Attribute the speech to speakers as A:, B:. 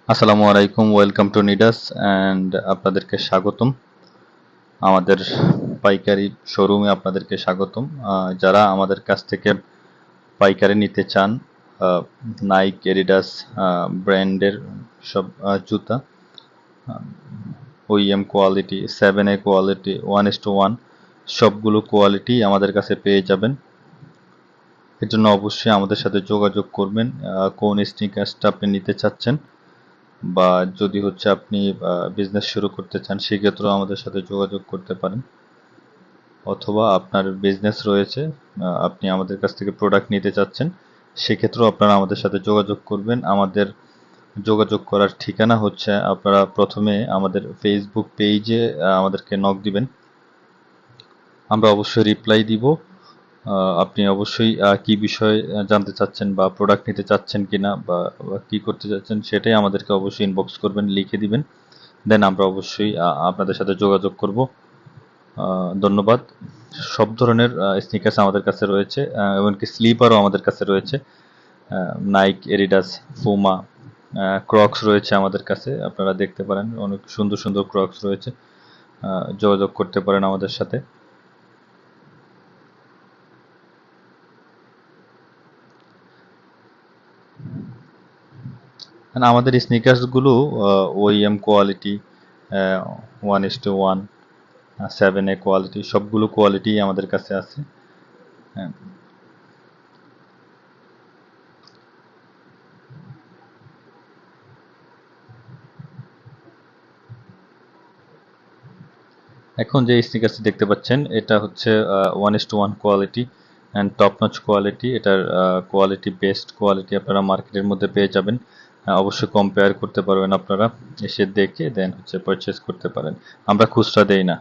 A: আসসালামু আলাইকুম, welcome to নিডাস and আপনাদেরকে স্বাগতম আমাদের পাইকারি শোরুমে। আপনাদেরকে স্বাগতম। যারা আমাদের কাছ থেকে পাইকারি নিতে চান, নাইক, এডিডাস ব্র্যান্ডের সব জুতা, ওইএম কোয়ালিটি, 7A কোয়ালিটি, 1:1 সবগুলো কোয়ালিটি আমাদের কাছে পেয়ে যাবেন। এর জন্য অবশ্যই আমাদের সাথে যোগাযোগ করবেন কোন স্নিকার্সটা আপনি নিতে চাচ্ছেন, বা যদি হচ্ছে আপনি বিজনেস শুরু করতে চান সেক্ষেত্রেও আমাদের সাথে যোগাযোগ করতে পারেন। অথবা আপনার বিজনেস রয়েছে, আপনি আমাদের কাছ থেকে প্রোডাক্ট নিতে চাচ্ছেন, সেক্ষেত্রেও আপনারা আমাদের সাথে যোগাযোগ করবেন। আমাদের যোগাযোগ করার ঠিকানা হচ্ছে, আপনারা প্রথমে আমাদের ফেসবুক পেজে আমাদেরকে নক দিবেন, আমরা অবশ্যই রিপ্লাই দিব। আপনি অবশ্যই কি বিষয়ে জানতে চাচ্ছেন বা প্রোডাক্ট নিতে চাচ্ছেন কিনা বা কি করতে চাচ্ছেন সেটাই আমাদেরকে অবশ্যই ইনবক্স করবেন, লিখে দিবেন। দেন আমরা অবশ্যই আপনাদের সাথে যোগাযোগ করব। ধন্যবাদ। সব ধরনের স্নিকার্স আমাদের কাছে রয়েছে, এমনকি স্লিপারও আমাদের কাছে রয়েছে। নাইক, এডিডাস, ফুমা, ক্রক্স রয়েছে আমাদের কাছে, আপনারা দেখতে পারেন অনেক সুন্দর সুন্দর ক্রক্স রয়েছে। যোগাযোগ করতে পারেন আমাদের সাথে। আমাদের স্নিকার্সগুলো ওইএম কোয়ালিটি, 1:1, 7A কোয়ালিটি, সবগুলো কোয়ালিটি আমাদের কাছে আছে। হ্যাঁ। এখন যে স্নিকার্সটি দেখতে পাচ্ছেন এটা হচ্ছে 1:1 quality and top notch quality. এটার কোয়ালিটি বেস্ট কোয়ালিটি আপনারা মার্কেটের মধ্যে পেয়ে যাবেন। অবশ্যই কম্পেয়ার করতে পারবেন, আপনারা এসে দেখে দেন হচ্ছে পারচেস করতে পারেন। আমরা খুচরা দেই না।